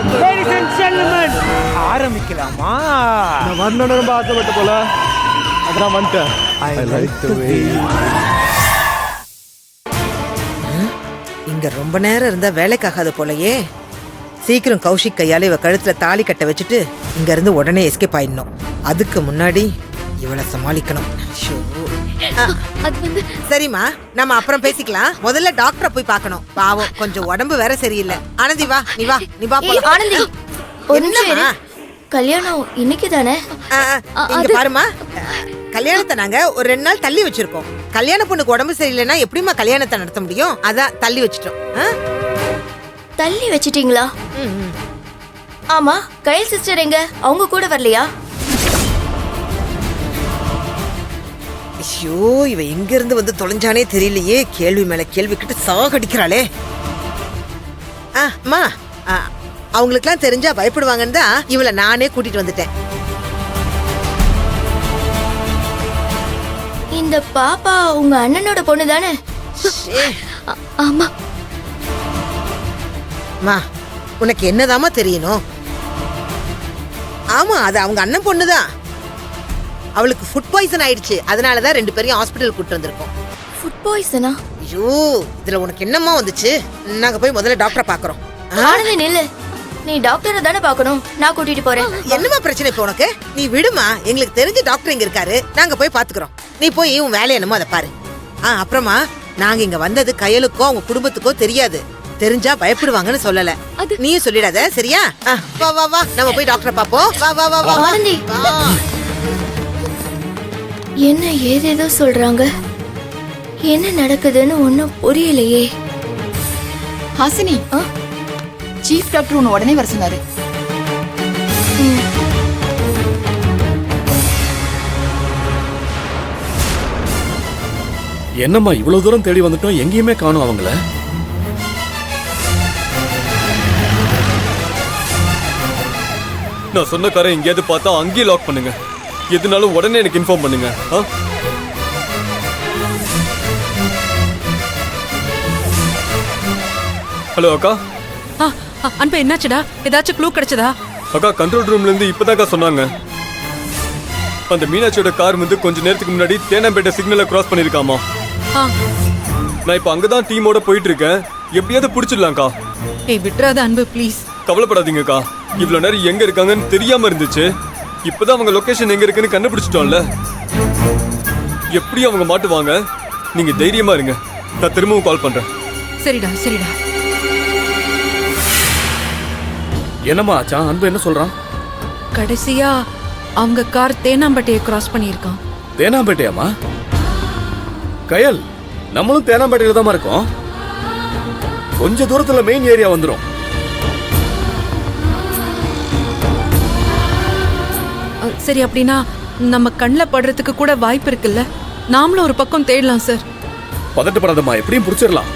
Ladies and gentlemen, ஆரம்பிக்கலாமா? நான் வரணும்னு ரொம்ப ஆசைப்பட்ட போல அதான் வந்துட்டேன். I like the way. இங்க ரொம்ப நேரம் இருந்தா வேலைக்காகாத போலயே. சீக்கிரம் கௌஷிக் கையால இவ கழுத்துல தாலி கட்ட வச்சுட்டு இங்க இருந்து உடனே எஸ்கேப் ஆயிடணும். அதுக்கு முன்னாடி இவளை சமாளிக்கணும். சரிம்மா, நம்ம அப்புறம் பேசிக்கலாம். முதல்ல டாக்டரை போய் பார்க்கணும். பாவம், கொஞ்சம் உடம்பு வேற சரியில்லை. ஆனந்தி வா, நீ வா போலாம். ஆனந்தி, என்னம்மா? கல்யாணம் இன்னைக்கு தானே? இங்க பாருமா, கல்யாணத்தை நாங்க ஒரு 2 நாள் தள்ளி வச்சிருக்கோம். கல்யாண பொண்ணுக்கு உடம்பு சரியில்லைன்னா எப்படிமா கல்யாணத்தை நடத்த முடியும்? அதான் தள்ளி வச்சிட்டோம். தள்ளி வச்சிட்டீங்களா? ஆமா, கைல் சிஸ்டர் எங்க? அவங்க கூட வரலையா? ஐயோ, இவ எங்க இருந்து வந்து தொலைஞ்சானே தெரியலையே. கேள்வி மேல கேள்வி கிட்ட சாகடிக்கிறாளே. அம்மா, அவங்களுக்குலாம் தெரிஞ்சா பயப்படுவாங்கன்னு தான் இவளை நானே கூட்டிட்டு வந்துட்டேன். இந்த பாப்பா உங்க அண்ணனோட பொண்ணு தானே? ஆமா. மா, உனக்கு என்னதாமா தெரியணும்? ஆமா, அது அவங்க அண்ணன் பொண்ணுதான். அவளுக்கு ஃபுட் பாய்சன் ஆயிடுச்சு. அதனாலதான் 2 பேரையும் ஹாஸ்பிட்டல் கூட்டு வந்திருக்கோம். ஃபுட் பாய்சனா? ஐயோ, இதுல உனக்கு என்னமா வந்துச்சு? நாங்க போய் முதல்ல டாக்டரை பாக்குறோம். ஆனந்தி நில்லு, நீ டாக்டரை தானே பாக்கணும். நான் கூட்டிட்டு போறேன். என்னமா பிரச்சனை இப்ப உனக்கு? நீ விடுமா, எங்களுக்கு தெரிஞ்ச டாக்டர் இங்க இருக்காரு. நாங்க போய் பாத்துக்கிறோம். நீ போய் உன் வேலை என்னமோ அதை பாரு. அப்புறமா நாங்க இங்க வந்தது கையலுக்கோ அவங்க குடும்பத்துக்கோ தெரியாது. தெரிஞ்சா பயப்படுவாங்கன்னு சொல்லல. நீயும் சொல்லிடாத, சரியா? வா வா வா, நம்ம போய் டாக்டரை பாப்போம். வா வா வா வா. ஆனந்தி, என்ன ஏதேதோ சொல்றாங்க. என்ன நடக்குதுன்னு ஒன்னும் புரியலையே. ஹாசினி, சீஃப் டாக்டர் உன்னை உடனே வர சொன்னாரு. என்னம்மா இவ்வளவு தூரம் தேடி வந்துட்டோம், எங்கேயுமே காணோம் அவங்கள. நான் சொன்ன காரை எங்கேயாவது பார்த்தா அங்கேயே லாக் பண்ணுங்க. எதுனாலும் உடனே எனக்கு இன்ஃபார்ம் பண்ணுங்க. ஹலோ அக்கா. அன்பு, என்னாச்சுடா? ஏதாச்சும் க்ளூ கிடைச்சதா? அக்கா, கண்ட்ரோல் ரூம்ல இருந்து இப்பதாக்கா சொன்னாங்க. அந்த மீனாட்சியோட கார் வந்து கொஞ்ச நேரத்துக்கு முன்னாடி தேனாம்பேட்டை சிக்னலை கிராஸ் பண்ணிருக்காமா. நான் இப்ப அங்கதான் டீமோட போயிட்டு இருக்கேன். எப்படியாவது புடிச்சிடலாம்க்கா. ஏய், விட்டுறாத அன்பு, ப்ளீஸ். கவலைப்படாதீங்கக்கா. இவ்வளவு நேரம் எங்க இருக்காங்கன்னு தெரியாம இருந்துச்சு. இப்பதான் அவங்க லொகேஷன் எங்க இருக்குன்னு கண்டுபிடிச்சிட்டோம்ல. எப்படி அவங்க மாட்டுவாங்க. நீங்க தைரியமா இருங்க. நான் திரும்பவும் கால் பண்றேன். சரிடா சரிடா. என்னம்மா ஆச்சா? அன்பு என்ன சொல்றான்? கடைசியா அவங்க கார் தேனாம்பேட்டையை கிராஸ் பண்ணியிருக்கான். தேனாம்பேட்டையாமா? கயல், நம்மளும் தேனாம்பேட்டையில தான் இருக்கோம். கொஞ்ச தூரத்துல மெயின் ஏரியா வந்துரும். சரி, அப்படின்னா நம்ம கண்ணில் படுறதுக்கு கூட வாய்ப்பு இருக்குல்ல. நாமளும் ஒரு பக்கம் தேடலாம் சார். பதட்டப்படாதம்மா, எப்படியும் புடிச்சிடலாம்.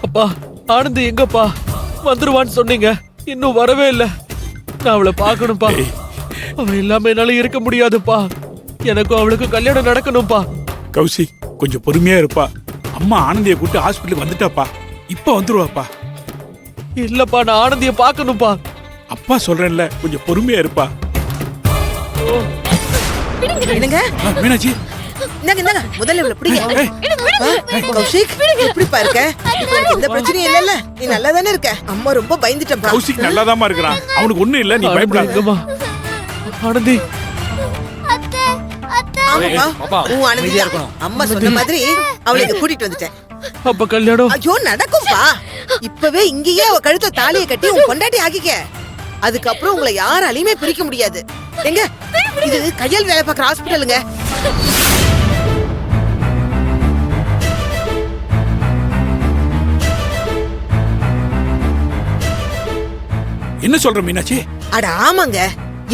அப்பா, ஆனந்தி எங்கப்பா? வந்துருவான்னு சொன்னீங்க, இன்னும் வரவே இல்லை. நான் அவளை பார்க்கணும்ப்பா. அவள் இல்லாம என்னால இருக்க முடியாதுப்பா. எனக்கும் அவளுக்கும் கல்யாணம் நடக்கணும்ப்பா. கௌசிக், கொஞ்சம் பொறுமையா இருப்பா. அம்மா ஆனந்தியை கூட்டு ஹாஸ்பிட்டல் வந்துட்டாப்பா. இப்ப வந்துருவாப்பா. இல்லப்பா, நான் ஆனந்தியை பார்க்கணும்ப்பா. அப்பா சொல்றேன்ல, கொஞ்சம் பொறுமையா இருப்பா. என்னங்க மீனாட்சி, இந்தாங்க, முதல்ல இவளை பிடிங்க. கௌஷிக், எப்படிப்பா இருக்க? எந்த பிரச்சனையும் இல்லல்ல? நீ நல்லா தானே இருக்க? அம்மா ரொம்ப பயந்துட்டேன். கௌசிக் நல்லாதாம்மா இருக்கிறான். அவனுக்கு ஒண்ணும் இல்ல, நீ பயப்படாதம்மா. ஆனந்தி, அம்மா சொன்ன மாதிரி அவளுக்கு கூட்டிட்டு வந்துட்டேன். அப்ப கல்யாணம் ஐயோ நடக்கும்பா. இப்பவே இங்கேயே அவ கழுத்த தாலியை கட்டி உன் கொண்டாட்டி ஆகிக்க. அதுக்கப்புறம் உங்களை யாராலையுமே பிரிக்க முடியாது. எங்க இது கையல் வேலை பார்க்குற ஹாஸ்பிட்டலுங்க. என்ன சொல்ற மீனாட்சி? அட ஆமாங்க,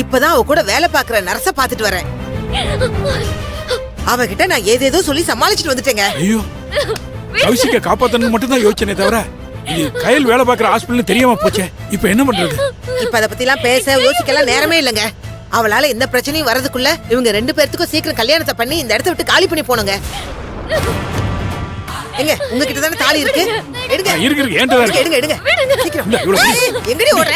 இப்பதான் அவ கூட வேலை பார்க்குற நர்ஸ பாத்துட்டு வரேன். அவகிட்ட நான் ஏதேதோ சொல்லி சமாளிச்சுட்டு வந்துட்டேங்க. ஐயோ, கௌசிக்க காப்பாத்தணும் மட்டும் தான் யோசனை தவிர இது கையில் வேலை பார்க்குற ஹாஸ்பிட்டல் தெரியாம போச்சே. இப்ப என்ன பண்றது? இப்ப அத பத்தி எல்லாம் பேச யோசிக்கலாம் நேரமே இல்லைங்க. அவளால எந்த பிரச்சனையும் வரதுக்குள்ள இவங்க 2 பேர்த்துக்கும் சீக்கிரம் கல்யாணத்தை பண்ணி இந்த இடத்த விட்டு காலி பண்ணி போனுங்க. எங்க உங்ககிட்ட தானே தாலி இருக்கு? எடுங்க. இருக்கு ஏன்டா இருக்கு எடுங்க எடுங்க. சீக்கிரம். இந்த இவ்வளவு ஏய், எங்கடி ஓடுற?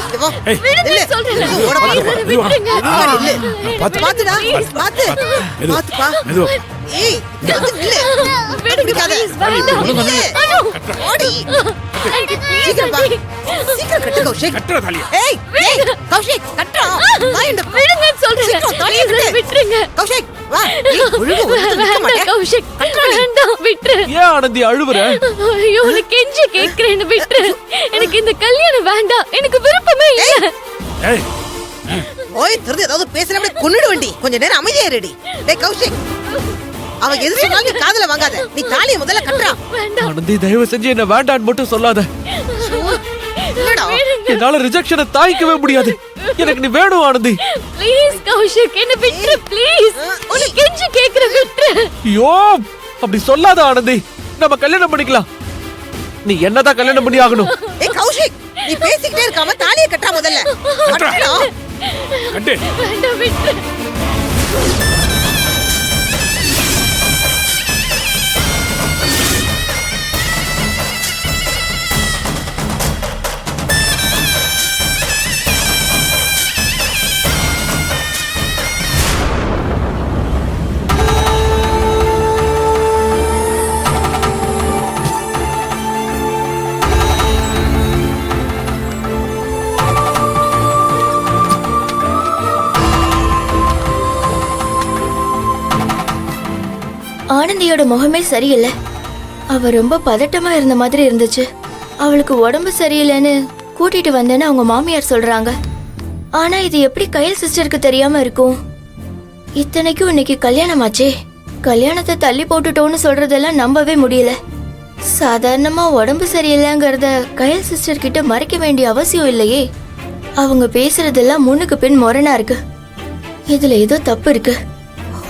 இங்க வா. ஏய். நில்லு. நில்லு, ஓட பாரு. நில்லு. பாத்து. பாத்துடா. பாத்து. மெதுவா. பாத்துப்பா. மெதுவா. ஏய், இங்க வந்து நில்லு. பிடிக்காத. நில்லு. ஓடி. சீக்கிரம் வா. சீக்கிரம் கட்டு கௌஷிக். கட்டுற தாலியா ஏய், ஏய், கௌஷிக் கட்டுறோம். வா இந்த பக்கம். விடுங்க சொல்றேன் சீக்கிரம் தாலியை கட்டு. விட்டுருங்க கௌஷிக் வா. ஏய், ஒழுங்கா ஒழுங்கா நிக்க மாட்டேன். கௌஷிக் வேண்டாம் விட்டுரு ஏன் ஆனந்தி அழுவுற? ஐயோ உனக்கு கெஞ்சி கேக்குறேன்னு விட்டுரு எனக்கு இந்த கல்யாணம் வேண்டாம் எனக்கு விருப்பமே இல்ல ஏய் ஓய் திறந்து ஏதாவது பேசுற அப்படியே கொன்னுட வேண்டி. கொஞ்ச நேரம் அமைதியா இருடி. டேய் கௌஷிக், அவ எது சொன்னாலும் நீ காதுல வாங்காத. நீ தாலியை முதல்ல கட்டுறா. வேண்டாம் ஆனந்தி தயவு செஞ்சு என்ன வேண்டான்னு மட்டும் சொல்லாத. இல்லடா. என்னால ரிஜெக்ஷனை தாங்கிக்கவே முடியாது. எனக்கு நீ வேணும் ஆனந்தி. ப்ளீஸ் கௌஷிக் என்ன விட்டுரு ப்ளீஸ் உனக்கு கெஞ்சி கேக்குற விட்டுரு ஐயோ அப்படி சொல்லாத ஆனந்தி. நம்ம கல்யாணம் பண்ணிக்கலாம். நீ என்னதான் கல்யாணம் பண்ணி ஆகணும். ஏய் கௌஷிக், நீ பேசிக்கிட்டே இருக்காம தாலியை கட்டா முதல்ல. கட்டுடா. கட்டு வேண்டாம் விட்டுரு ஆனந்தியோட முகமே சரியில்லை. அவ ரொம்ப பதட்டமா இருந்த மாதிரி இருந்துச்சு. அவளுக்கு உடம்பு சரியில்லைன்னு கூட்டிட்டு வந்தேன்னு அவங்க மாமியார் சொல்றாங்க. ஆனா இது எப்படி கயல் சிஸ்டருக்கு தெரியாம இருக்கும்? இத்தனைக்கும் இன்னைக்கு கல்யாணம் ஆச்சே. கல்யாணத்தை தள்ளி போட்டுட்டோன்னு சொல்றதெல்லாம் நம்பவே முடியல. சாதாரணமா உடம்பு சரியில்லைங்கிறத கயல் சிஸ்டர் கிட்ட மறைக்க வேண்டிய அவசியம் இல்லையே. அவங்க பேசுறதெல்லாம் முன்னுக்கு பின் முரணா இருக்கு. இதுல ஏதோ தப்பு இருக்கு.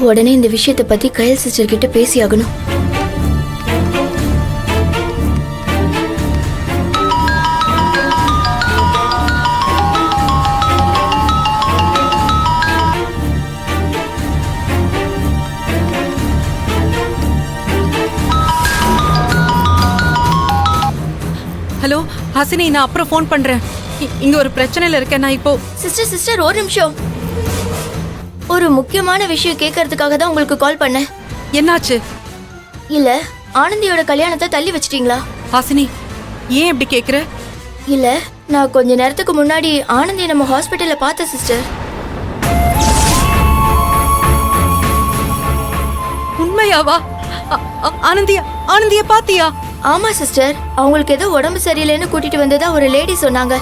உடனே இந்த விஷயத்தை பத்தி கயல் சிஸ்டர் கிட்ட பேசி ஆகணும். ஹலோ ஹாசினி, நான் அப்புறம் ஃபோன் பண்றேன். இங்க ஒரு பிரச்சனையில இருக்கேன் நான் இப்போ. சிஸ்டர் சிஸ்டர் ஒரு நிமிஷம். ஒரு முக்கியமான விஷயம் கேட்கறதுக்காக தான் உங்களுக்கு கால் பண்ணேன். என்னாச்சு? இல்ல ஆனந்தியோட கல்யாணத்தை தள்ளி வச்சிட்டீங்களா? ஹாசினி, ஏன் இப்படி கேக்குற? இல்ல நான் கொஞ்ச நேரத்துக்கு முன்னாடி ஆனந்தியை நம்ம ஹாஸ்பிட்டல்ல பார்த்தேன் சிஸ்டர். உண்மையாவா? ஆனந்திய பாத்தியா? ஆமா சிஸ்டர், அவங்களுக்கு ஏதோ உடம்பு சரியில்லைன்னு கூட்டிட்டு வந்ததா ஒரு லேடி சொன்னாங்க.